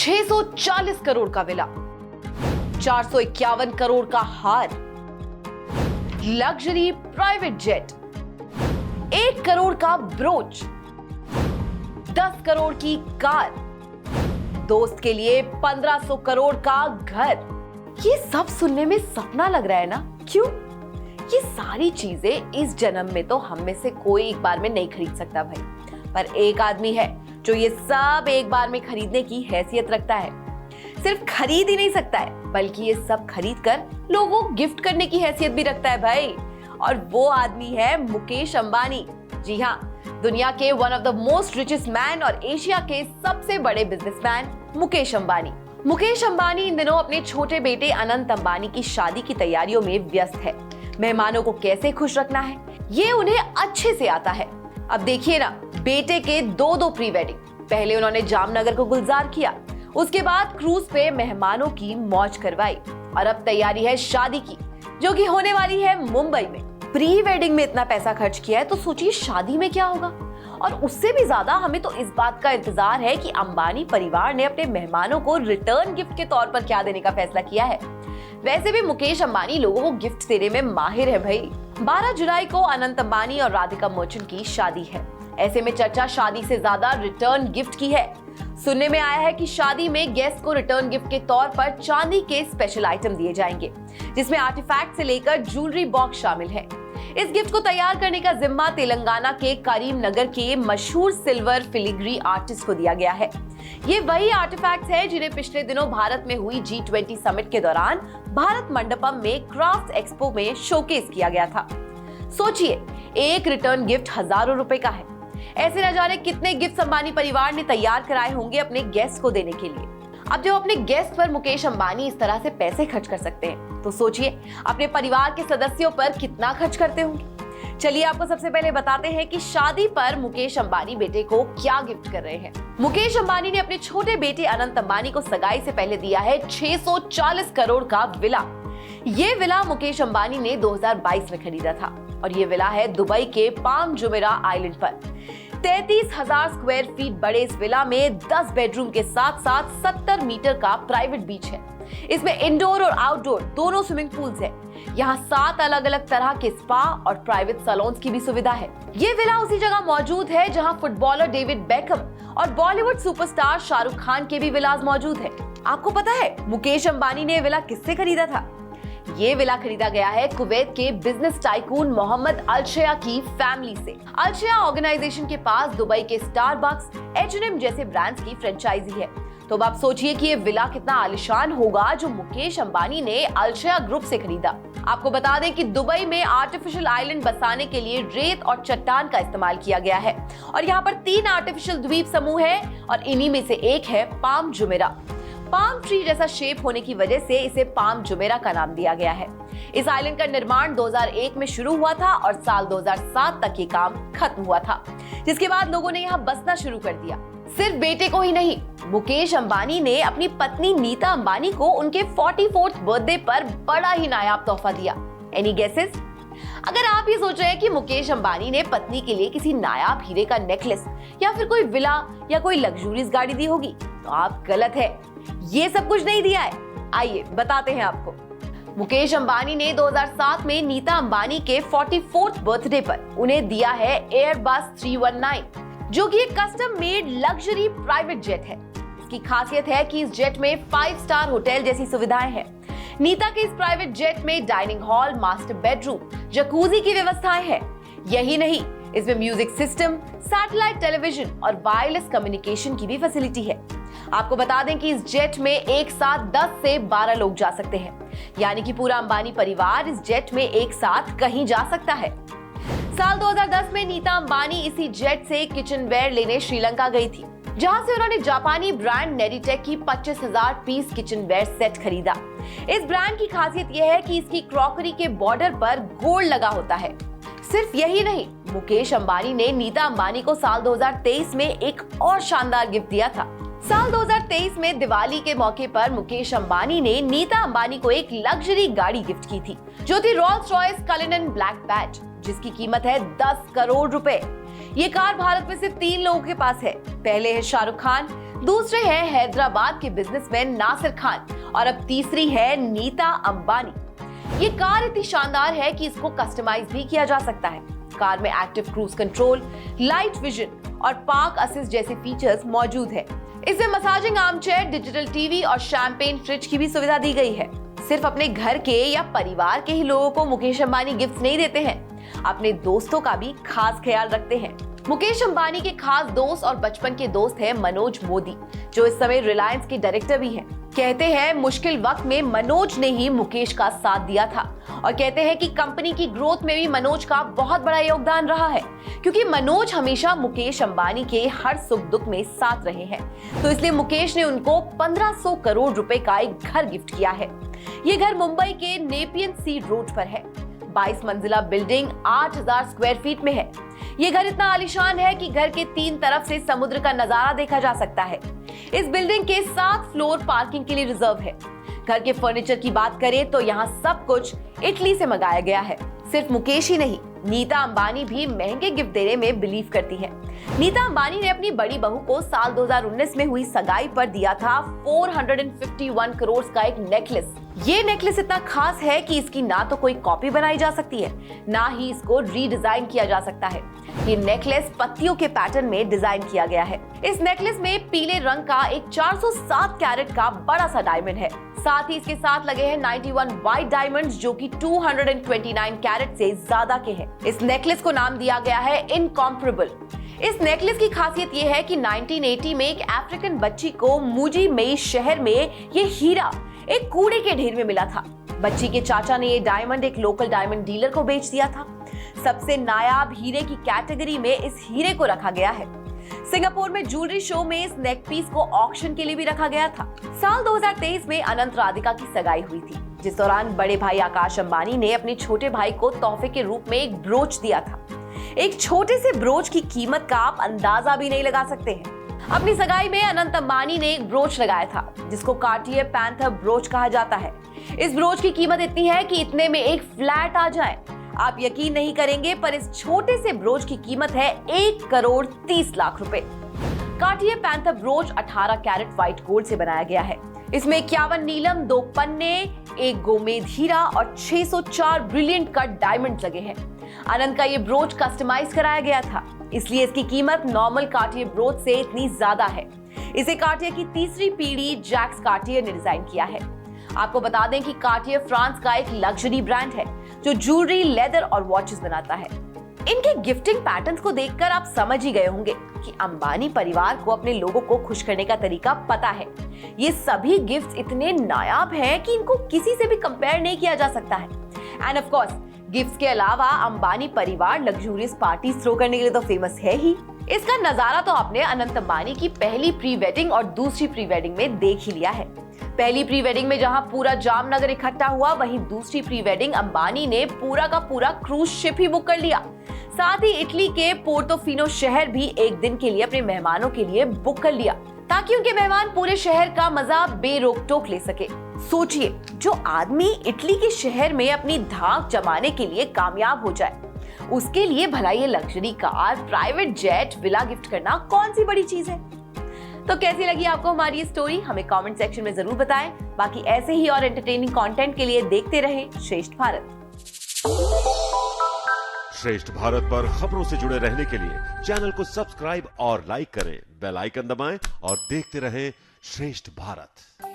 640 करोड़ का विला, 451 करोड़ का हार, लग्जरी प्राइवेट जेट, 1 करोड़ का ब्रोच, 10 करोड़ की कार, दोस्त के लिए 1500 करोड़ का घर। ये सब सुनने में सपना लग रहा है ना? क्यों? ये सारी चीजें इस जन्म में तो हम में से कोई एक बार में नहीं खरीद सकता भाई, पर एक आदमी है जो ये सब एक बार में खरीदने की हैसियत रखता है। सिर्फ खरीद ही नहीं सकता है, बल्कि ये सब खरीद कर लोगों को गिफ्ट करने की हैसियत भी रखता है भाई। और वो आदमी है मुकेश अंबानी। जी हाँ, दुनिया के one of the most richest man और एशिया के सबसे बड़े बिजनेसमैन मुकेश अंबानी। मुकेश अंबानी इन दिनों अपने छोटे बेटे अनंत अंबानी की शादी की तैयारियों में व्यस्त है। मेहमानों को कैसे खुश रखना है ये उन्हें अच्छे से आता है। अब देखिए ना, बेटे के दो प्री वेडिंग। पहले उन्होंने जामनगर को गुलजार किया, उसके बाद क्रूज पे मेहमानों की मौज करवाई और अब तैयारी है शादी की, जो कि होने वाली है मुंबई में। प्री वेडिंग में इतना पैसा खर्च किया है तो सोचिए शादी में क्या होगा। और उससे भी ज्यादा हमें तो इस बात का इंतजार है कि अंबानी परिवार ने अपने मेहमानों को रिटर्न गिफ्ट के तौर पर क्या देने का फैसला किया है। वैसे भी मुकेश अंबानी लोगों को गिफ्ट देने में माहिर है भाई। 12 जुलाई को अनंत अंबानी और राधिका मर्चेंट की शादी है। ऐसे में चर्चा शादी से ज्यादा रिटर्न गिफ्ट की है। सुनने में आया है कि शादी में गेस्ट को रिटर्न गिफ्ट के तौर पर चांदी के स्पेशल आइटम दिए जाएंगे, जिसमें आर्टिफैक्ट से लेकर ज्वेलरी बॉक्स शामिल है। इस गिफ्ट को तैयार करने का जिम्मा तेलंगाना के करीमनगर के मशहूर सिल्वर फिलिग्री आर्टिस्ट को दिया गया है। ये वही आर्टिफैक्ट्स हैं जिन्हें पिछले दिनों भारत में हुई G20 समिट के दौरान भारत मंडपम में क्राफ्ट एक्सपो में शोकेस किया गया था। सोचिए, एक रिटर्न गिफ्ट हजारों रुपए का है। ऐसे न जाने कितने गिफ्ट अंबानी परिवार ने तैयार कराए होंगे अपने गेस्ट को देने के लिए। अब जब अपने गेस्ट पर मुकेश अंबानी इस तरह से पैसे खर्च कर सकते हैं, तो सोचिए अपने परिवार के सदस्यों पर कितना खर्च करते होंगे। चलिए आपको सबसे पहले बताते हैं कि शादी पर मुकेश अंबानी बेटे को क्या गिफ्ट कर रहे हैं। मुकेश अंबानी ने अपने छोटे बेटे अनंत अंबानी को सगाई से पहले दिया है 640 करोड़ का विला। ये विला मुकेश अंबानी ने 2022 में खरीदा था और ये विला है दुबई के पाम जुमेरा आइलैंड पर। 33,000 स्क्वायर फीट बड़े इस विला में 10 बेडरूम के साथ साथ 70 मीटर का प्राइवेट बीच है। इसमें इंडोर और आउटडोर दोनों स्विमिंग पूल्स है। यहाँ 7 अलग अलग तरह के स्पा और प्राइवेट सैलून्स की भी सुविधा है। ये विला उसी जगह मौजूद है जहाँ फुटबॉलर डेविड बेकहम और बॉलीवुड सुपरस्टार शाहरुख खान के भी विलास मौजूद है। आपको पता है मुकेश अंबानी ने विला किससे खरीदा था? ये विला खरीदा गया है कुवैत के बिजनेस टाइकून मोहम्मद अल-शया की फैमिली से। अल-शया ऑर्गेनाइजेशन के पास दुबई के स्टारबक्स, H&M जैसे ब्रांड्स की फ्रेंचाइजी है। तो अब आप सोचिए कि ये विला कितना आलिशान होगा जो मुकेश अंबानी ने अल-शया ग्रुप से खरीदा। आपको बता दें कि दुबई में आर्टिफिशियल आइलैंड बसाने के लिए रेत और चट्टान का इस्तेमाल किया गया है और यहाँ पर 3 आर्टिफिशियल द्वीप समूह है और इन्हीं में से एक है पाम जुमेरा। पाम ट्री जैसा शेप होने की वजह से इसे पाम जुमेरा का नाम दिया गया है। इस आइलैंड का निर्माण 2001 में शुरू हुआ था और साल 2007 तक ये काम खत्म हुआ था, जिसके बाद लोगों ने यहाँ बसना शुरू कर दिया। सिर्फ बेटे को ही नहीं, मुकेश अंबानी ने अपनी पत्नी नीता अंबानी को उनके 44th बर्थडे पर बड़ा ही नायाब तोहफा दिया। Any guesses? अगर आप ये सोच रहे हैं कि मुकेश अंबानी ने पत्नी के लिए किसी नायाब हीरे का नेकलेस या फिर कोई विला या कोई लग्जूरियस गाड़ी दी होगी, तो आप गलत है। ये सब कुछ नहीं दिया है। आइए बताते हैं आपको। मुकेश अंबानी ने 2007 में नीता अंबानी के 44th बर्थडे पर उन्हें दिया है एयरबस 319, जो कि एक custom made luxury private jet है। इसकी खासियत है कि इस जेट में 5 स्टार होटल जैसी सुविधाएं हैं। नीता के इस प्राइवेट जेट में dining hall, master bedroom, jacuzzi की व्यवस्थाएं हैं। यही नहीं, इसमें म्यूजिक सिस्टम, सैटेलाइट टेलीविजन और वायरलेस कम्युनिकेशन की भी फैसिलिटी है। आपको बता दें कि इस जेट में एक साथ 10 से 12 लोग जा सकते हैं, यानी कि पूरा अंबानी परिवार इस जेट में एक साथ कहीं जा सकता है। साल 2010 में नीता अंबानी इसी जेट से किचनवेयर लेने श्रीलंका गई थी, जहां से उन्होंने जापानी ब्रांड नेरीटेक की 25,000 पीस किचनवेयर सेट खरीदा। इस ब्रांड की खासियत यह है कि इसकी क्रॉकरी के बॉर्डर पर गोल्ड लगा होता है। सिर्फ यही नहीं, मुकेश अंबानी ने नीता अंबानी को साल 2023 में एक और शानदार गिफ्ट दिया था। साल 2023 में दिवाली के मौके पर मुकेश अंबानी ने नीता अंबानी को एक लग्जरी गाड़ी गिफ्ट की थी, जो थी Rolls Royce Cullinan black badge, जिसकी कीमत है 10 करोड़ रुपए। ये कार भारत में सिर्फ 3 लोगों के पास है। पहले है शाहरुख खान, दूसरे हैं हैदराबाद के बिजनेसमैन नासिर खान और अब तीसरी है नीता अंबानी। ये कार इतनी शानदार है कि इसको कस्टमाइज भी किया जा सकता है। कार में active cruise control, light vision और पार्क असिस्ट जैसे फीचर्स मौजूद है। इसमें massaging arm chair, digital TV और शैंपेन फ्रिज की भी सुविधा दी गई है। सिर्फ अपने घर के या परिवार के ही लोगों को मुकेश अंबानी गिफ्ट नहीं देते हैं, अपने दोस्तों का भी खास ख्याल रखते हैं। मुकेश अंबानी के खास दोस्त और बचपन के दोस्त हैं मनोज मोदी, जो इस समय रिलायंस के डायरेक्टर भी हैं। कहते हैं मुश्किल वक्त में मनोज ने ही मुकेश का साथ दिया था और कहते हैं कि कंपनी की ग्रोथ में भी मनोज का बहुत बड़ा योगदान रहा है, क्योंकि मनोज हमेशा मुकेश अंबानी के हर सुख दुख में साथ रहे हैं। तो इसलिए मुकेश ने उनको 1500 करोड़ रुपए का एक घर गिफ्ट किया है। ये घर मुंबई के नेपियन सी रोड पर है। 22 मंजिला बिल्डिंग 8000 स्क्वायर फीट में है। ये घर इतना आलीशान है कि घर के 3 तरफ से समुद्र का नजारा देखा जा सकता है। इस बिल्डिंग के 7 फ्लोर पार्किंग के लिए रिजर्व है। घर के फर्नीचर की बात करें तो यहाँ सब कुछ इटली से मंगाया गया है। सिर्फ मुकेश ही नहीं, नीता अंबानी भी महंगे गिफ्ट देने में बिलीव करती है। नीता अंबानी ने अपनी बड़ी बहू को साल 2019 में हुई सगाई पर दिया था 451 करोड़ का एक नेकलेस। ये नेकलेस इतना खास है कि इसकी ना तो कोई कॉपी बनाई जा सकती है, ना ही इसको रीडिजाइन किया जा सकता है। ये नेकलेस पत्तियों के पैटर्न में डिजाइन किया गया है। इस नेकलेस में पीले रंग का एक 407 कैरेट का बड़ा सा डायमंड है। साथ ही इसके साथ लगे हैं 91 व्हाइट डायमंड्स, जो कि 229 कैरेट से ज्यादा के हैं। इस नेकलेस को नाम दिया गया है इनकॉम्परेबल। इस नेकलेस की खासियत ये है कि 1980 में एक अफ्रीकन बच्ची को मुजी मेई शहर में ये हीरा एक कूड़े के ढेर में मिला था। बच्ची के चाचा ने ये डायमंड एक लोकल डायमंड डीलर को बेच दिया था। सबसे नायाब हीरे की कैटेगरी में इस हीरे को रखा गया है। सिंगापुर में ज्वेलरी शो में इस नेक पीस को ऑक्शन के लिए भी रखा गया था। साल 2023 में अनंत राधिका की सगाई हुई थी, जिस दौरान बड़े भाई आकाश अंबानी ने अपने छोटे भाई को तोहफे के रूप में एक ब्रोच दिया था। एक छोटे से ब्रोच की कीमत का आप अंदाजा भी नहीं लगा सकते हैं। अपनी सगाई में अनंत अंबानी ने एक ब्रोच लगाया था, जिसको कार्टियर पैंथर ब्रोच कहा जाता है। इस ब्रोच की कीमत इतनी है कि इतने में एक फ्लैट आ जाए। आप यकीन नहीं करेंगे, पर इस छोटे से ब्रोच की कीमत है 1 करोड़ 30 लाख रुपए। Cartier panther brooch 18 carat white gold से बनाया गया है। इसमें 51 नीलम, 2 पन्ने, 1 गोमेद हीरा और 604 ब्रिलियंट कट डायमंड लगे हैं। अनंत का ये ब्रोच कस्टमाइज कराया गया था, इसलिए इसकी कीमत नॉर्मल कार्टियर ब्रोच से इतनी ज्यादा है। इसे कार्टियर की तीसरी पीढ़ी जैक्स कार्टियर ने डिजाइन किया है। आपको बता दें कि कार्टियर फ्रांस का एक लग्जरी ब्रांड है, जो ज्वेलरी, लेदर और वॉचेस बनाता है। इनके गिफ्टिंग पैटर्न्स को देखकर आप समझ ही गए होंगे कि अंबानी परिवार को अपने लोगों को खुश करने का तरीका पता है। ये सभी गिफ्ट्स इतने नायाब हैं कि इनको किसी से भी कंपेयर नहीं किया जा सकता है। एंड ऑफ कोर्स, गिफ्ट्स के अलावा अंबानी परिवार लग्जूरियस पार्टी थ्रो करने के लिए तो फेमस है ही। इसका नजारा तो आपने अनंत अंबानी की पहली प्री वेडिंग और दूसरी प्री वेडिंग में देख ही लिया है। पहली प्री वेडिंग में जहां पूरा जामनगर इकट्ठा हुआ, वहीं दूसरी प्री वेडिंग अंबानी ने पूरा का पूरा क्रूज शिप ही बुक कर लिया। साथ ही इटली के पोर्टोफिनो शहर भी एक दिन के लिए अपने मेहमानों के लिए बुक कर लिया, ताकि उनके मेहमान पूरे शहर का मजा बेरोक टोक ले सके। सोचिए, जो आदमी इटली के शहर में अपनी धाक जमाने के लिए कामयाब हो जाए, उसके लिए भला ये luxury car, private jet, villa gift करना कौन सी बड़ी चीज है। तो कैसी लगी आपको हमारी ये स्टोरी, हमें कमेंट सेक्शन में जरूर बताएं। बाकी ऐसे ही और एंटरटेनिंग कंटेंट के लिए देखते रहें श्रेष्ठ भारत। श्रेष्ठ भारत पर खबरों से जुड़े रहने के लिए चैनल को सब्सक्राइब और लाइक करें, बेल आइकन दबाएं और देखते रहें श्रेष्ठ भारत।